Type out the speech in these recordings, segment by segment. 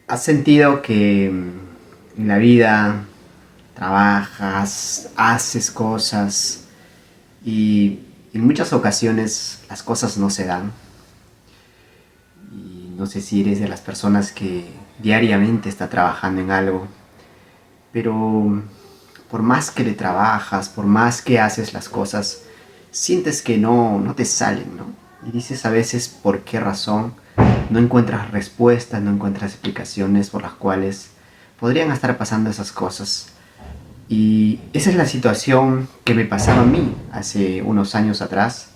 ¿Has sentido que en la vida trabajas, haces cosas y en muchas ocasiones las cosas no se dan? Y no sé si eres de las personas que diariamente está trabajando en algo, pero por más que le trabajas, por más que haces las cosas, sientes que no te salen, ¿no? Y dices a veces por qué razón, no encuentras respuestas, no encuentras explicaciones por las cuales podrían estar pasando esas cosas. Y esa es la situación que me pasaba a mí hace unos años atrás,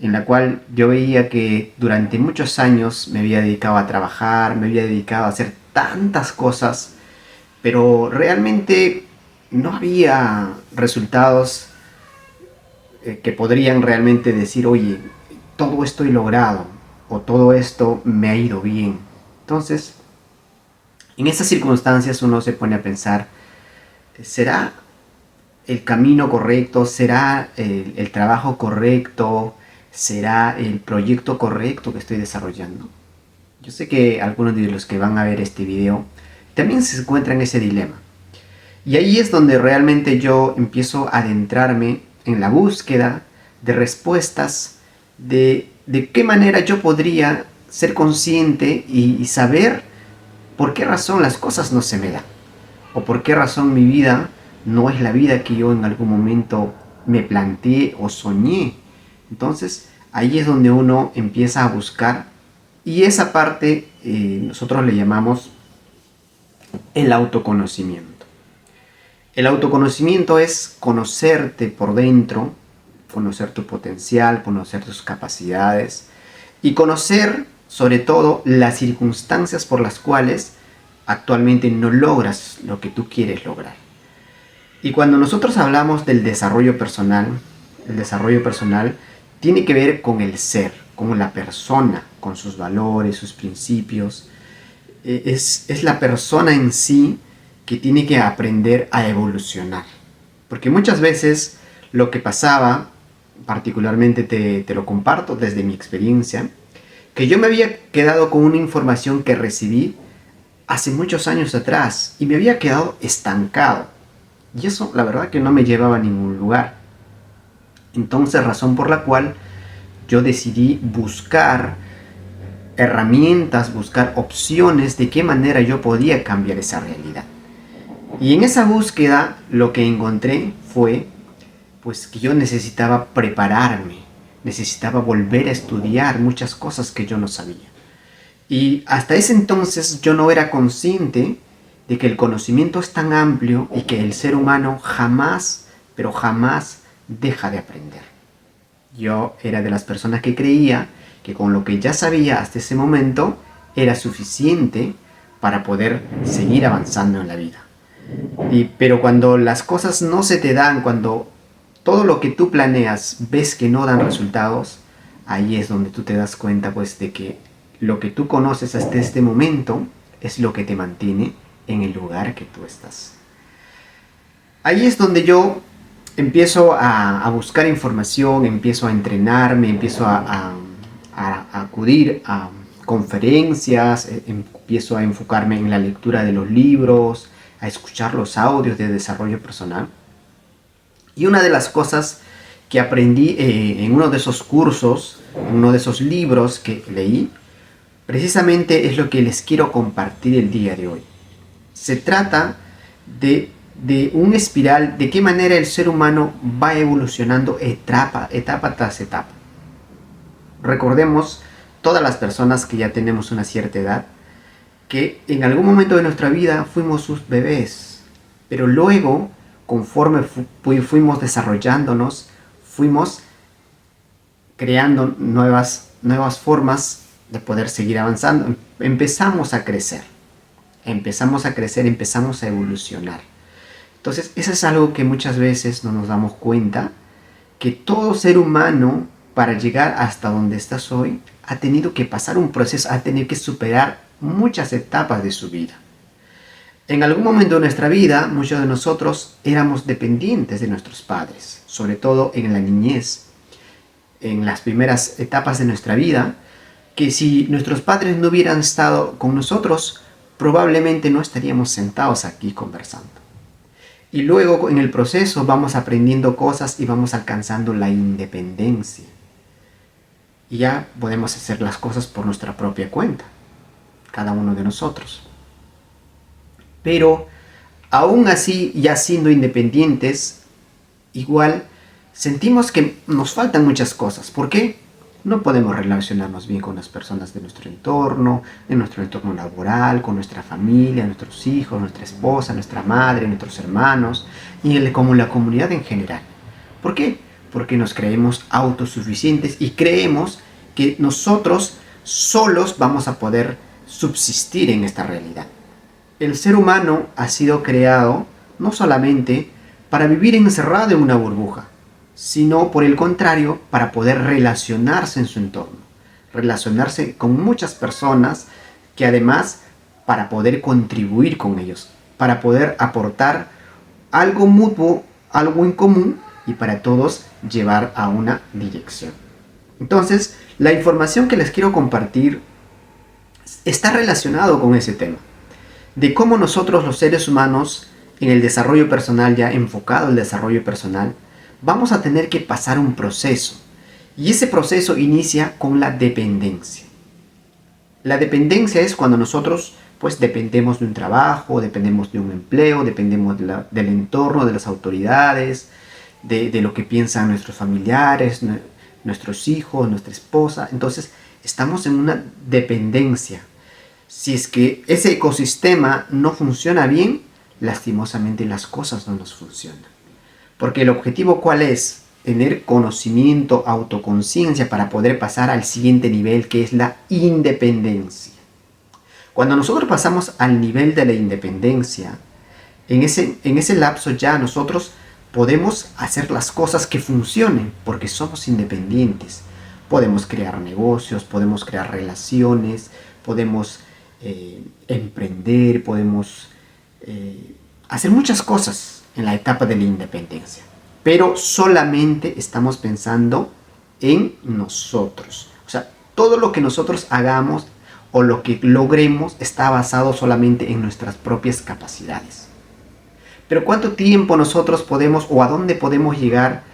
en la cual yo veía que durante muchos años me había dedicado a trabajar, me había dedicado a hacer tantas cosas, pero realmente no había resultados que podrían realmente decir, oye, todo esto he logrado o todo esto me ha ido bien. Entonces, en esas circunstancias uno se pone a pensar, ¿será el camino correcto? ¿Será el trabajo correcto? ¿Será el proyecto correcto que estoy desarrollando? Yo sé que algunos de los que van a ver este video también se encuentran en ese dilema. Y ahí es donde realmente yo empiezo a adentrarme en la búsqueda de respuestas de qué manera yo podría ser consciente y saber por qué razón las cosas no se me dan. O por qué razón mi vida no es la vida que yo en algún momento me planteé o soñé. Entonces ahí es donde uno empieza a buscar y esa parte nosotros le llamamos el autoconocimiento. El autoconocimiento es conocerte por dentro, conocer tu potencial, conocer tus capacidades y conocer sobre todo las circunstancias por las cuales actualmente no logras lo que tú quieres lograr. Y cuando nosotros hablamos del desarrollo personal, el desarrollo personal tiene que ver con el ser, con la persona, con sus valores, sus principios. Es la persona en sí que tiene que aprender a evolucionar. Porque muchas veces lo que pasaba, particularmente te lo comparto desde mi experiencia, que yo me había quedado con una información que recibí hace muchos años atrás y me había quedado estancado. Y eso la verdad que no me llevaba a ningún lugar. Entonces, razón por la cual yo decidí buscar herramientas, buscar opciones de qué manera yo podía cambiar esa realidad. Y en esa búsqueda lo que encontré fue pues que yo necesitaba prepararme, necesitaba volver a estudiar muchas cosas que yo no sabía. Y hasta ese entonces yo no era consciente de que el conocimiento es tan amplio y que el ser humano jamás, pero jamás deja de aprender. Yo era de las personas que creía que con lo que ya sabía hasta ese momento era suficiente para poder seguir avanzando en la vida. Pero cuando las cosas no se te dan, cuando todo lo que tú planeas ves que no dan resultados, ahí es donde tú te das cuenta pues de que lo que tú conoces hasta este momento es lo que te mantiene en el lugar que tú estás. Ahí es donde yo empiezo a buscar información, empiezo a entrenarme, empiezo a acudir a conferencias, empiezo a enfocarme en la lectura de los libros, a escuchar los audios de desarrollo personal. Y una de las cosas que aprendí en uno de esos cursos, en uno de esos libros que leí, precisamente es lo que les quiero compartir el día de hoy. Se trata de un espiral, de qué manera el ser humano va evolucionando etapa tras etapa. Recordemos, todas las personas que ya tenemos una cierta edad, que en algún momento de nuestra vida fuimos sus bebés, pero luego, conforme fuimos desarrollándonos, fuimos creando nuevas formas de poder seguir avanzando. Empezamos a crecer, empezamos a evolucionar. Entonces, eso es algo que muchas veces no nos damos cuenta, que todo ser humano, para llegar hasta donde estás hoy, ha tenido que pasar un proceso, ha tenido que superar muchas etapas de su vida. En algún momento de nuestra vida, muchos de nosotros éramos dependientes de nuestros padres, sobre todo en la niñez, en las primeras etapas de nuestra vida, que si nuestros padres no hubieran estado con nosotros, probablemente no estaríamos sentados aquí conversando. Y luego en el proceso vamos aprendiendo cosas y vamos alcanzando la independencia. Y ya podemos hacer las cosas por nuestra propia cuenta, cada uno de nosotros. Pero aún así, ya siendo independientes, igual sentimos que nos faltan muchas cosas. ¿Por qué? No podemos relacionarnos bien con las personas de nuestro entorno laboral, con nuestra familia, nuestros hijos, nuestra esposa, nuestra madre, nuestros hermanos y como la comunidad en general. ¿Por qué? Porque nos creemos autosuficientes y creemos que nosotros solos vamos a poder subsistir en esta realidad. El ser humano ha sido creado no solamente para vivir encerrado en una burbuja, sino por el contrario, para poder relacionarse en su entorno, relacionarse con muchas personas que además para poder contribuir con ellos, para poder aportar algo mutuo, algo en común y para todos llevar a una dirección. Entonces, la información que les quiero compartir está relacionado con ese tema, de cómo nosotros los seres humanos en el desarrollo personal, ya enfocado al desarrollo personal, vamos a tener que pasar un proceso. Y ese proceso inicia con la dependencia. La dependencia es cuando nosotros pues dependemos de un trabajo, dependemos de un empleo, dependemos del entorno, de las autoridades, de lo que piensan nuestros familiares, nuestros hijos, nuestra esposa. Entonces estamos en una dependencia. Si es que ese ecosistema no funciona bien, lastimosamente las cosas no nos funcionan. Porque el objetivo, ¿cuál es? Tener conocimiento, autoconciencia para poder pasar al siguiente nivel, que es la independencia. Cuando nosotros pasamos al nivel de la independencia, en ese lapso ya nosotros podemos hacer las cosas que funcionen, porque somos independientes. Podemos crear negocios, podemos crear relaciones, podemos emprender, podemos hacer muchas cosas en la etapa de la independencia, pero solamente estamos pensando en nosotros. O sea, todo lo que nosotros hagamos o lo que logremos está basado solamente en nuestras propias capacidades. Pero ¿cuánto tiempo nosotros podemos o a dónde podemos llegar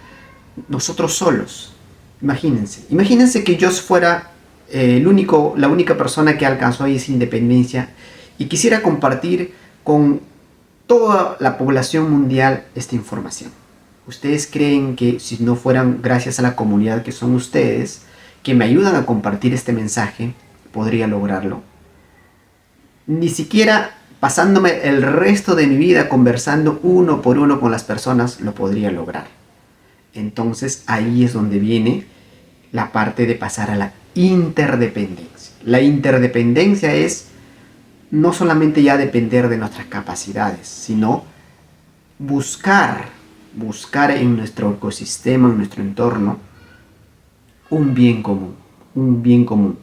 nosotros solos? Imagínense que yo fuera la única persona que alcanzó esa independencia y quisiera compartir con toda la población mundial esta información. ¿Ustedes creen que si no fueran gracias a la comunidad que son ustedes, que me ayudan a compartir este mensaje, podría lograrlo? Ni siquiera pasándome el resto de mi vida conversando uno por uno con las personas, lo podría lograr. Entonces ahí es donde viene la parte de pasar a la interdependencia. La interdependencia es no solamente ya depender de nuestras capacidades, sino buscar en nuestro ecosistema, en nuestro entorno, un bien común.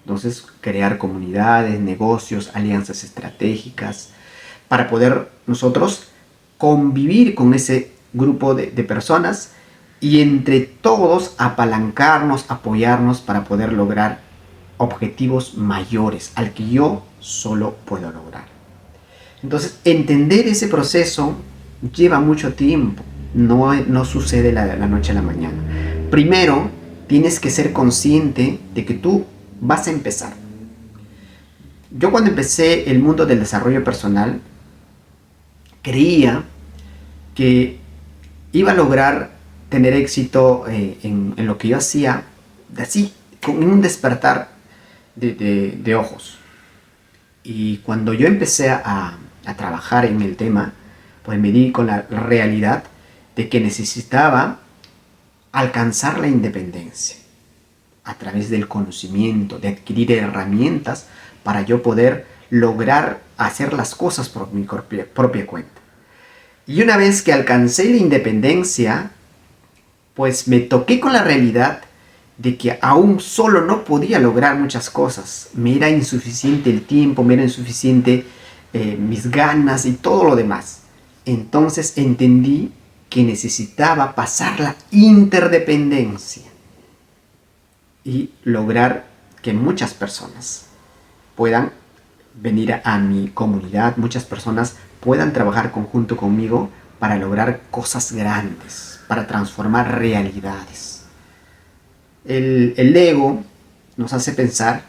Entonces, crear comunidades, negocios, alianzas estratégicas, para poder nosotros convivir con ese grupo de personas y entre todos apalancarnos, apoyarnos para poder lograr objetivos mayores al que yo solo puedo lograr. Entonces, entender ese proceso lleva mucho tiempo, no sucede la noche a la mañana. Primero, tienes que ser consciente de que tú vas a empezar. Yo cuando empecé el mundo del desarrollo personal, creía que iba a lograr tener éxito en lo que yo hacía, así, con un despertar de ojos. Y cuando yo empecé a trabajar en el tema, pues me di con la realidad de que necesitaba alcanzar la independencia a través del conocimiento, de adquirir herramientas para yo poder lograr hacer las cosas por mi propia cuenta. Y una vez que alcancé la independencia, pues me toqué con la realidad de que aún solo no podía lograr muchas cosas. Me era insuficiente el tiempo, me era insuficiente mis ganas y todo lo demás. Entonces entendí que necesitaba pasar la interdependencia y lograr que muchas personas puedan venir a mi comunidad, muchas personas puedan trabajar conjunto conmigo para lograr cosas grandes, para transformar realidades. El ego nos hace pensar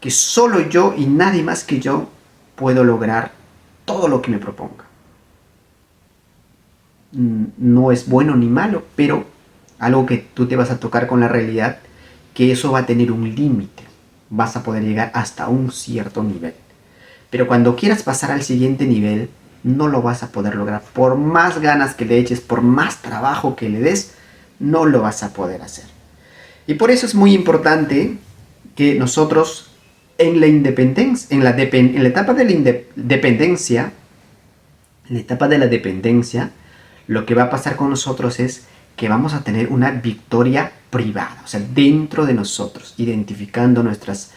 que solo yo y nadie más que yo puedo lograr todo lo que me proponga. No es bueno ni malo, pero algo que tú te vas a tocar con la realidad, que eso va a tener un límite. Vas a poder llegar hasta un cierto nivel. Pero cuando quieras pasar al siguiente nivel, no lo vas a poder lograr. Por más ganas que le eches, por más trabajo que le des, no lo vas a poder hacer. Y por eso es muy importante que nosotros en la independencia, en la etapa de la dependencia, en la etapa de la dependencia, lo que va a pasar con nosotros es que vamos a tener una victoria privada, o sea, dentro de nosotros, identificando nuestras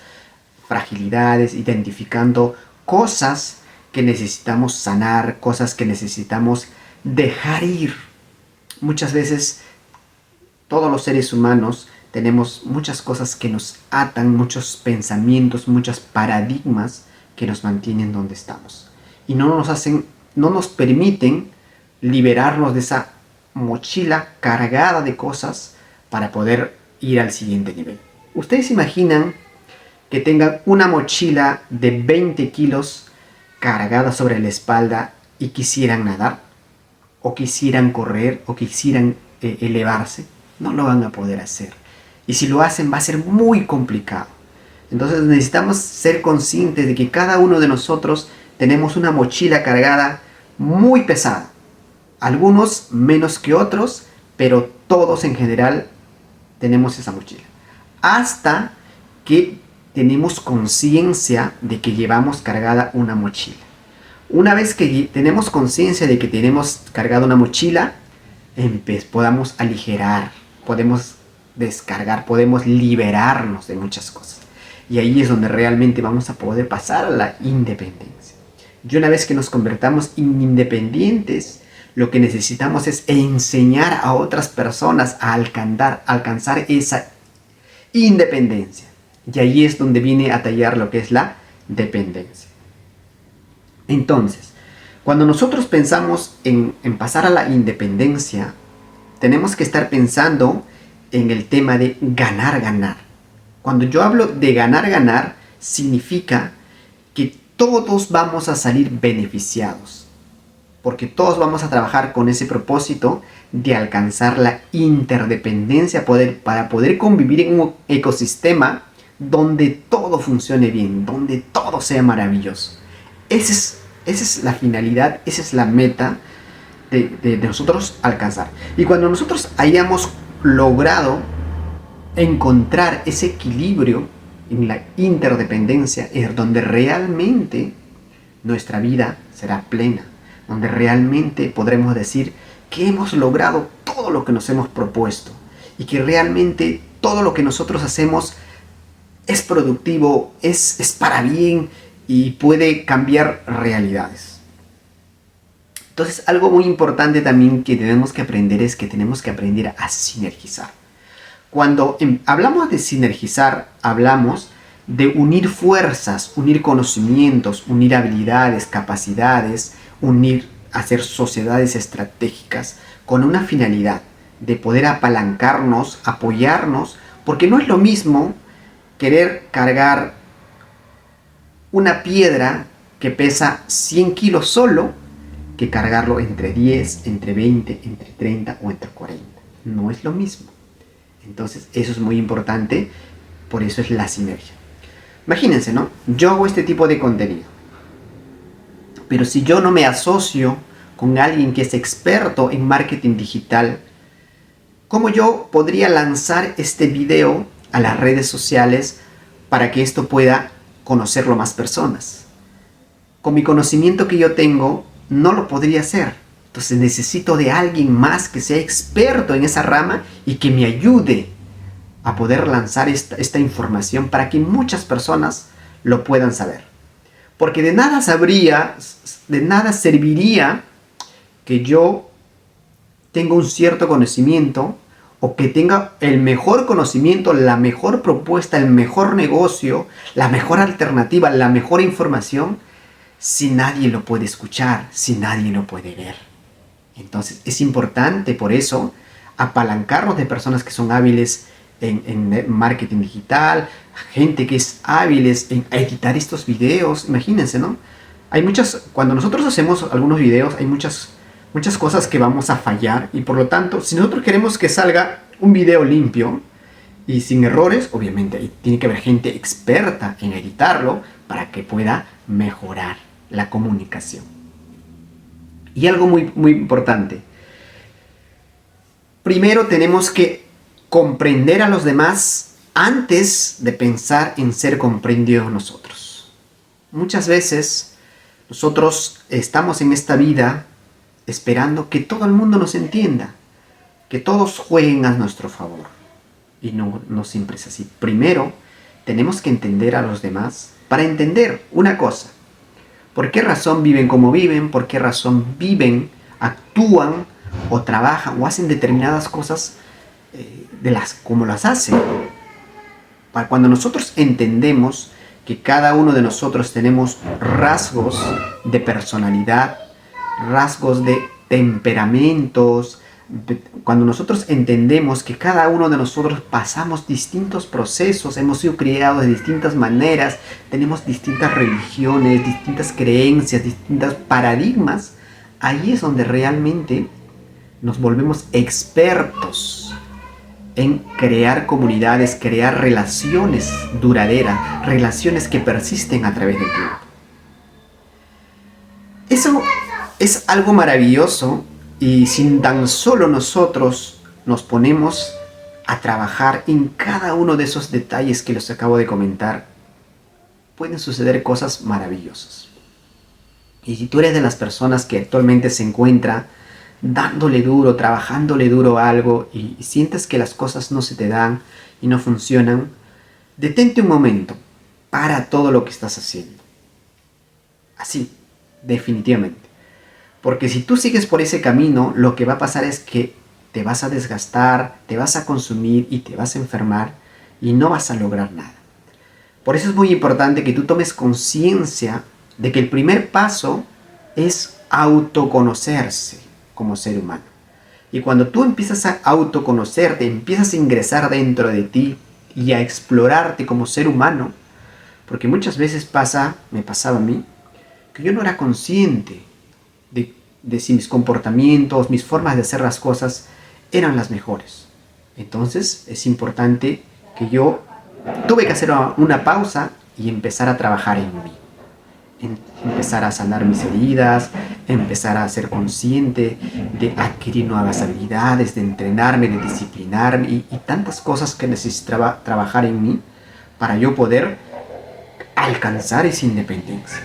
fragilidades, identificando cosas que necesitamos sanar, cosas que necesitamos dejar ir. Muchas veces todos los seres humanos tenemos muchas cosas que nos atan, muchos pensamientos, muchos paradigmas que nos mantienen donde estamos. Y no nos permiten liberarnos de esa mochila cargada de cosas para poder ir al siguiente nivel. ¿Ustedes imaginan que tengan una mochila de 20 kilos cargada sobre la espalda y quisieran nadar? ¿O quisieran correr? ¿O quisieran elevarse? No lo van a poder hacer. Y si lo hacen va a ser muy complicado. Entonces necesitamos ser conscientes de que cada uno de nosotros tenemos una mochila cargada muy pesada. Algunos menos que otros, pero todos en general tenemos esa mochila. Hasta que tenemos conciencia de que llevamos cargada una mochila. Una vez que tenemos conciencia de que tenemos cargada una mochila, podamos aligerar, podemos descargar, podemos liberarnos de muchas cosas. Y ahí es donde realmente vamos a poder pasar a la independencia. Y una vez que nos convertamos en independientes, lo que necesitamos es enseñar a otras personas a alcanzar esa independencia. Y ahí es donde viene a tallar lo que es la dependencia. Entonces, cuando nosotros pensamos en pasar a la independencia, tenemos que estar pensando en el tema de ganar, ganar. Cuando yo hablo de ganar, ganar, significa que todos vamos a salir beneficiados. Porque todos vamos a trabajar con ese propósito de alcanzar la interdependencia para poder convivir en un ecosistema donde todo funcione bien, donde todo sea maravilloso. Esa es la finalidad, esa es la meta de nosotros alcanzar. Y cuando nosotros hayamos logrado encontrar ese equilibrio en la interdependencia, es donde realmente nuestra vida será plena, donde realmente podremos decir que hemos logrado todo lo que nos hemos propuesto y que realmente todo lo que nosotros hacemos es productivo, es para bien y puede cambiar realidades. Entonces, algo muy importante también que tenemos que aprender es que tenemos que aprender a sinergizar. Cuando hablamos de sinergizar, hablamos de unir fuerzas, unir conocimientos, unir habilidades, capacidades, hacer sociedades estratégicas con una finalidad de poder apalancarnos, apoyarnos, porque no es lo mismo querer cargar una piedra que pesa 100 kilos solo que cargarlo entre 10, entre 20, entre 30 o entre 40. No es lo mismo. Entonces eso es muy importante, por eso es la sinergia. Imagínense, ¿no? Yo hago este tipo de contenido, pero si yo no me asocio con alguien que es experto en marketing digital, ¿cómo yo podría lanzar este video a las redes sociales para que esto pueda conocerlo más personas? Con mi conocimiento que yo tengo, no lo podría hacer. Entonces necesito de alguien más que sea experto en esa rama y que me ayude a poder lanzar esta información para que muchas personas lo puedan saber. Porque de nada serviría que yo tenga un cierto conocimiento o que tenga el mejor conocimiento, la mejor propuesta, el mejor negocio, la mejor alternativa, la mejor información, si nadie lo puede escuchar, si nadie lo puede ver? Entonces es importante por eso apalancarnos de personas que son hábiles en marketing digital, gente que es hábiles en editar estos videos. Imagínense, ¿no? Hay muchas, cuando nosotros hacemos algunos videos, hay muchas cosas que vamos a fallar, y por lo tanto, si nosotros queremos que salga un video limpio y sin errores, obviamente tiene que haber gente experta en editarlo para que pueda mejorar la comunicación. Y algo muy, muy importante. Primero tenemos que comprender a los demás antes de pensar en ser comprendidos nosotros. Muchas veces nosotros estamos en esta vida esperando que todo el mundo nos entienda, que todos jueguen a nuestro favor. Y no siempre es así. Primero tenemos que entender a los demás para entender una cosa. ¿Por qué razón viven como viven? ¿Por qué razón viven, actúan o trabajan o hacen determinadas cosas como las hacen? Cuando nosotros entendemos que cada uno de nosotros tenemos rasgos de personalidad, rasgos de temperamentos, cuando nosotros entendemos que cada uno de nosotros pasamos distintos procesos, hemos sido criados de distintas maneras, tenemos distintas religiones, distintas creencias, distintos paradigmas, ahí es donde realmente nos volvemos expertos en crear comunidades, crear relaciones duraderas, relaciones que persisten a través del tiempo. Eso es algo maravilloso, y si tan solo nosotros nos ponemos a trabajar en cada uno de esos detalles que les acabo de comentar, pueden suceder cosas maravillosas. Y si tú eres de las personas que actualmente se encuentra dándole duro, trabajándole duro a algo y sientes que las cosas no se te dan y no funcionan, detente un momento, para todo lo que estás haciendo. Así, definitivamente. Porque si tú sigues por ese camino, lo que va a pasar es que te vas a desgastar, te vas a consumir y te vas a enfermar y no vas a lograr nada. Por eso es muy importante que tú tomes conciencia de que el primer paso es autoconocerse como ser humano. Y cuando tú empiezas a autoconocerte, empiezas a ingresar dentro de ti y a explorarte como ser humano, porque muchas veces me pasaba a mí, que yo no era consciente de si mis comportamientos, mis formas de hacer las cosas eran las mejores. Entonces es importante que yo tuve que hacer una pausa y empezar a trabajar en mí. Empezar a sanar mis heridas, empezar a ser consciente de adquirir nuevas habilidades, de entrenarme, de disciplinarme y tantas cosas que necesitaba trabajar en mí para yo poder alcanzar esa independencia.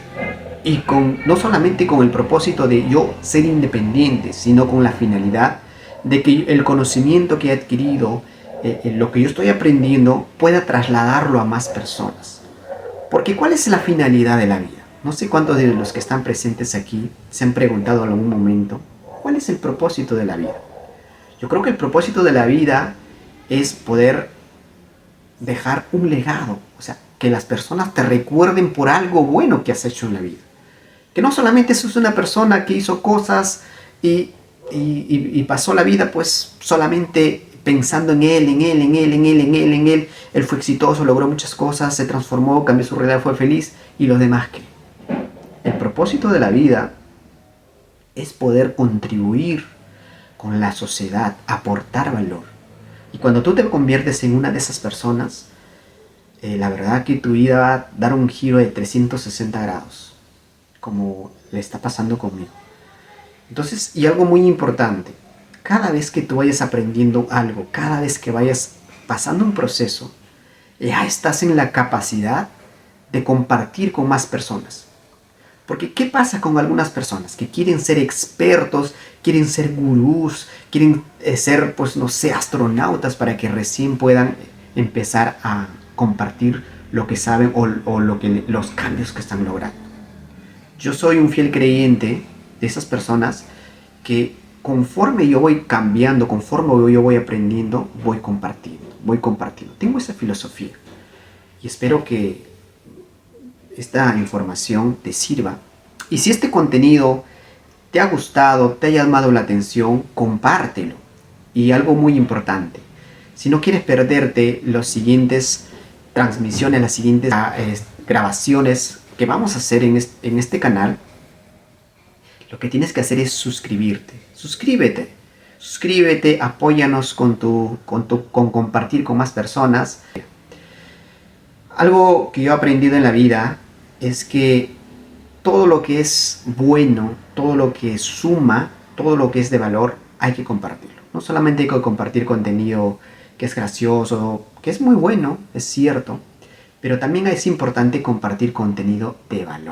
Y no solamente con el propósito de yo ser independiente, sino con la finalidad de que el conocimiento que he adquirido, lo que yo estoy aprendiendo, pueda trasladarlo a más personas. Porque ¿cuál es la finalidad de la vida? No sé cuántos de los que están presentes aquí se han preguntado en algún momento, ¿cuál es el propósito de la vida? Yo creo que el propósito de la vida es poder dejar un legado, o sea, que las personas te recuerden por algo bueno que has hecho en la vida. Que no solamente sos una persona que hizo cosas y pasó la vida pues solamente pensando en él. Él fue exitoso, logró muchas cosas, se transformó, cambió su realidad, fue feliz, y los demás ¿qué? El propósito de la vida es poder contribuir con la sociedad, aportar valor. Y cuando tú te conviertes en una de esas personas, la verdad que tu vida va a dar un giro de 360 grados. Como le está pasando conmigo. Entonces, y algo muy importante, cada vez que tú vayas aprendiendo algo, cada vez que vayas pasando un proceso, ya estás en la capacidad de compartir con más personas. Porque ¿qué pasa con algunas personas que quieren ser expertos, quieren ser gurús, quieren ser, pues no sé, astronautas para que recién puedan empezar a compartir lo que saben o los cambios que están logrando? Yo soy un fiel creyente de esas personas que conforme yo voy cambiando, conforme yo voy aprendiendo, voy compartiendo. Tengo esa filosofía y espero que esta información te sirva. Y si este contenido te ha gustado, te ha llamado la atención, compártelo. Y algo muy importante, si no quieres perderte las siguientes transmisiones, las siguientes grabaciones que vamos a hacer en este canal, lo que tienes que hacer es suscribirte. Suscríbete, apóyanos con compartir con más personas. Algo que yo he aprendido en la vida es que todo lo que es bueno, todo lo que suma, todo lo que es de valor, hay que compartirlo. No solamente hay que compartir contenido que es gracioso, que es muy bueno, es cierto, pero también es importante compartir contenido de valor.